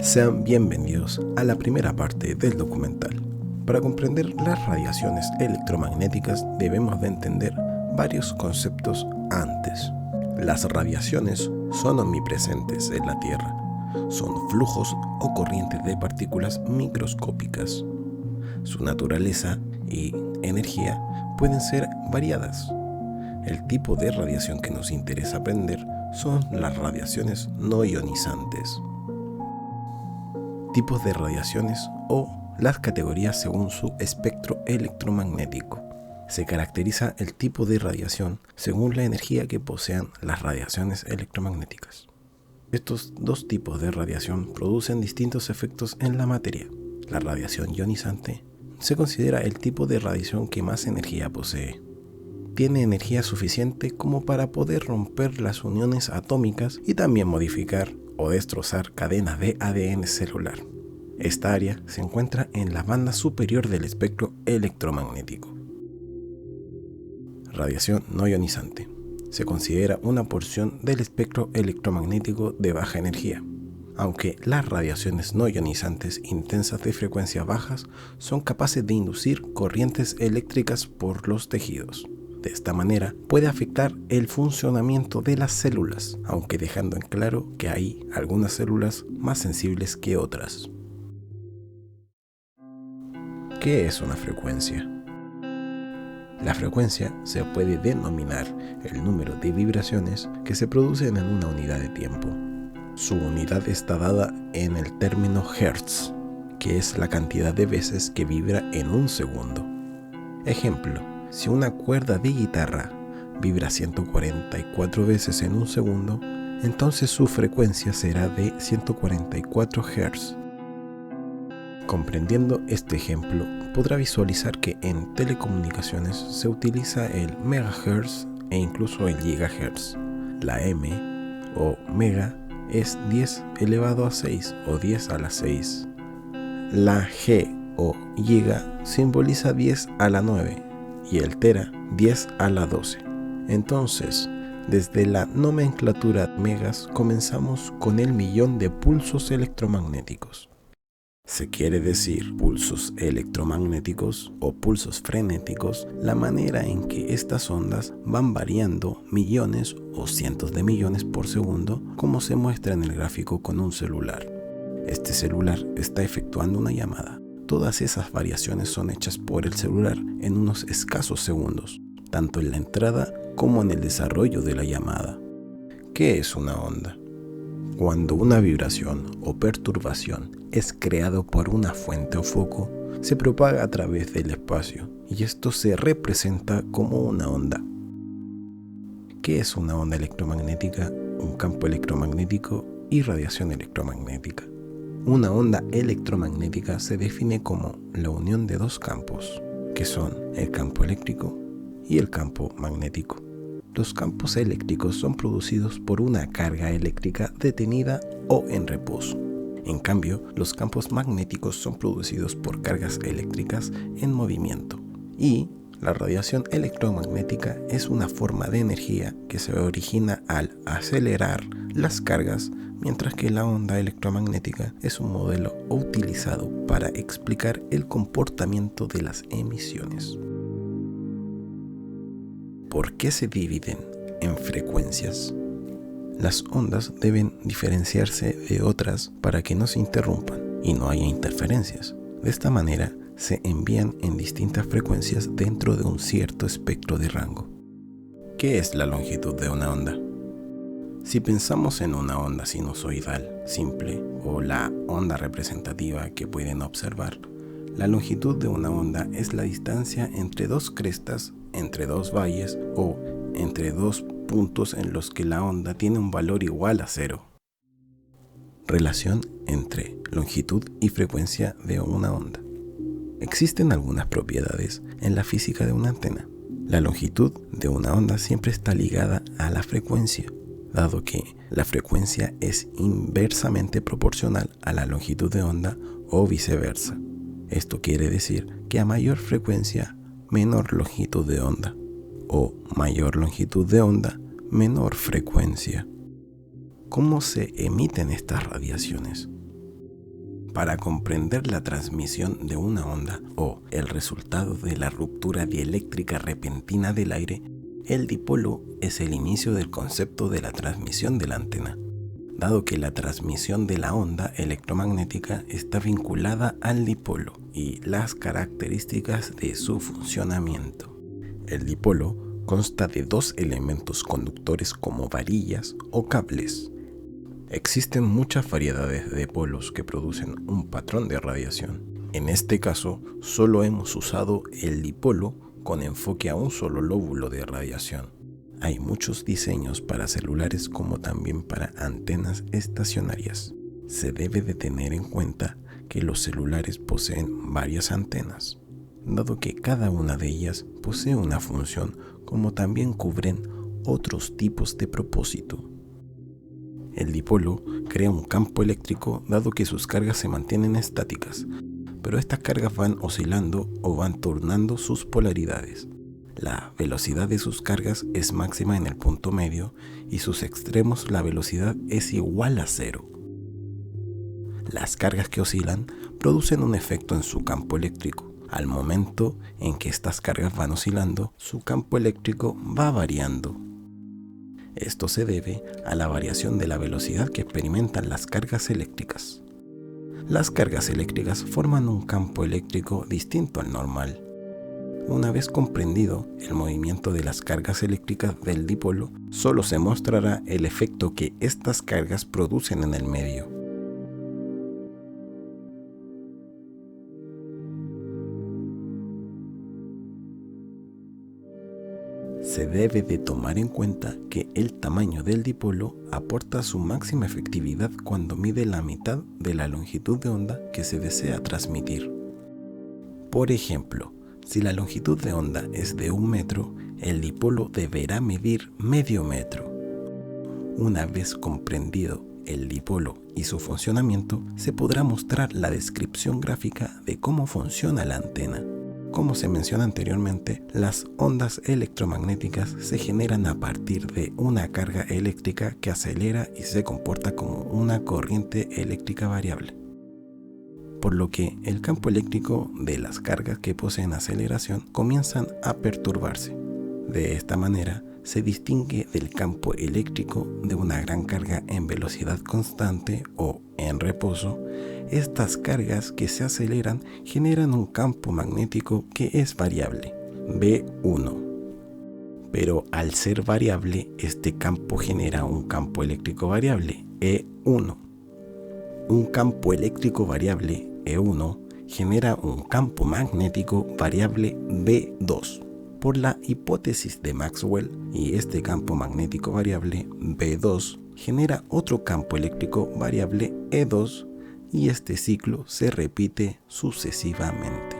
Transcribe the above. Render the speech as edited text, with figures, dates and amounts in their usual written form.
Sean bienvenidos a la primera parte del documental. Para comprender las radiaciones electromagnéticas debemos de entender varios conceptos antes. Las radiaciones son omnipresentes en la Tierra. Son flujos o corrientes de partículas microscópicas. Su naturaleza y energía pueden ser variadas. El tipo de radiación que nos interesa aprender son las radiaciones no ionizantes. Tipos de radiaciones o las categorías según su espectro electromagnético. Se caracteriza el tipo de radiación según la energía que posean las radiaciones electromagnéticas. Estos dos tipos de radiación producen distintos efectos en la materia. La radiación ionizante se considera el tipo de radiación que más energía posee. Tiene energía suficiente como para poder romper las uniones atómicas y también modificar o destrozar cadenas de ADN celular. Esta área se encuentra en la banda superior del espectro electromagnético. Radiación no ionizante. Se considera una porción del espectro electromagnético de baja energía, aunque las radiaciones no ionizantes intensas de frecuencias bajas son capaces de inducir corrientes eléctricas por los tejidos. De esta manera puede afectar el funcionamiento de las células, aunque dejando en claro que hay algunas células más sensibles que otras. ¿Qué es una frecuencia? La frecuencia se puede denominar el número de vibraciones que se producen en una unidad de tiempo. Su unidad está dada en el término Hertz, que es la cantidad de veces que vibra en un segundo. Ejemplo, si una cuerda de guitarra vibra 144 veces en un segundo, entonces su frecuencia será de 144 Hz. Comprendiendo este ejemplo, podrá visualizar que en telecomunicaciones se utiliza el megahertz e incluso el gigahertz. La M o mega es 10 elevado a 6 o 10 a la 6. La G o giga simboliza 10 a la 9. Y el tera 10 a la 12. Entonces, desde la nomenclatura megas comenzamos con el millón de pulsos electromagnéticos. Se quiere decir pulsos electromagnéticos o pulsos frenéticos, la manera en que estas ondas van variando millones o cientos de millones por segundo, como se muestra en el gráfico con un celular. Este celular está efectuando una llamada. Todas esas variaciones son hechas por el celular en unos escasos segundos, tanto en la entrada como en el desarrollo de la llamada. ¿Qué es una onda? Cuando una vibración o perturbación es creado por una fuente o foco, se propaga a través del espacio y esto se representa como una onda. ¿Qué es una onda electromagnética, un campo electromagnético y radiación electromagnética? Una onda electromagnética se define como la unión de dos campos, que son el campo eléctrico y el campo magnético. Los campos eléctricos son producidos por una carga eléctrica detenida o en reposo. En cambio, los campos magnéticos son producidos por cargas eléctricas en movimiento. Y la radiación electromagnética es una forma de energía que se origina al acelerar las cargas, mientras que la onda electromagnética es un modelo utilizado para explicar el comportamiento de las emisiones. ¿Por qué se dividen en frecuencias? Las ondas deben diferenciarse de otras para que no se interrumpan y no haya interferencias. De esta manera, se envían en distintas frecuencias dentro de un cierto espectro de rango. ¿Qué es la longitud de una onda? Si pensamos en una onda sinusoidal simple o la onda representativa que pueden observar, la longitud de una onda es la distancia entre dos crestas, entre dos valles o entre dos puntos en los que la onda tiene un valor igual a 0. Relación entre longitud y frecuencia de una onda. Existen algunas propiedades en la física de una antena. La longitud de una onda siempre está ligada a la frecuencia, dado que la frecuencia es inversamente proporcional a la longitud de onda o viceversa. Esto quiere decir que a mayor frecuencia, menor longitud de onda, o mayor longitud de onda, menor frecuencia. ¿Cómo se emiten estas radiaciones? Para comprender la transmisión de una onda o el resultado de la ruptura dieléctrica repentina del aire, el dipolo es el inicio del concepto de la transmisión de la antena, dado que la transmisión de la onda electromagnética está vinculada al dipolo y las características de su funcionamiento. El dipolo consta de dos elementos conductores como varillas o cables. Existen muchas variedades de polos que producen un patrón de radiación. En este caso, solo hemos usado el dipolo con enfoque a un solo lóbulo de radiación. Hay muchos diseños para celulares como también para antenas estacionarias. Se debe de tener en cuenta que los celulares poseen varias antenas, dado que cada una de ellas posee una función, como también cubren otros tipos de propósito. El dipolo crea un campo eléctrico dado que sus cargas se mantienen estáticas, pero estas cargas van oscilando o van turnando sus polaridades. La velocidad de sus cargas es máxima en el punto medio y sus extremos la velocidad es igual a cero. Las cargas que oscilan producen un efecto en su campo eléctrico. Al momento en que estas cargas van oscilando, su campo eléctrico va variando. Esto se debe a la variación de la velocidad que experimentan las cargas eléctricas. Las cargas eléctricas forman un campo eléctrico distinto al normal. Una vez comprendido el movimiento de las cargas eléctricas del dipolo, solo se mostrará el efecto que estas cargas producen en el medio. Se debe de tomar en cuenta que el tamaño del dipolo aporta su máxima efectividad cuando mide la mitad de la longitud de onda que se desea transmitir. Por ejemplo, si la longitud de onda es de 1 metro, el dipolo deberá medir medio metro. Una vez comprendido el dipolo y su funcionamiento, se podrá mostrar la descripción gráfica de cómo funciona la antena. Como se menciona anteriormente, las ondas electromagnéticas se generan a partir de una carga eléctrica que acelera y se comporta como una corriente eléctrica variable, por lo que el campo eléctrico de las cargas que poseen aceleración comienzan a perturbarse. De esta manera, se distingue del campo eléctrico de una gran carga en velocidad constante o en reposo. Estas cargas que se aceleran generan un campo magnético que es variable, B1. Pero al ser variable, este campo genera un campo eléctrico variable, E1. Un campo eléctrico variable, E1, genera un campo magnético variable, B2. Por la hipótesis de Maxwell, y este campo magnético variable, B2, genera otro campo eléctrico variable, E2, y este ciclo se repite sucesivamente.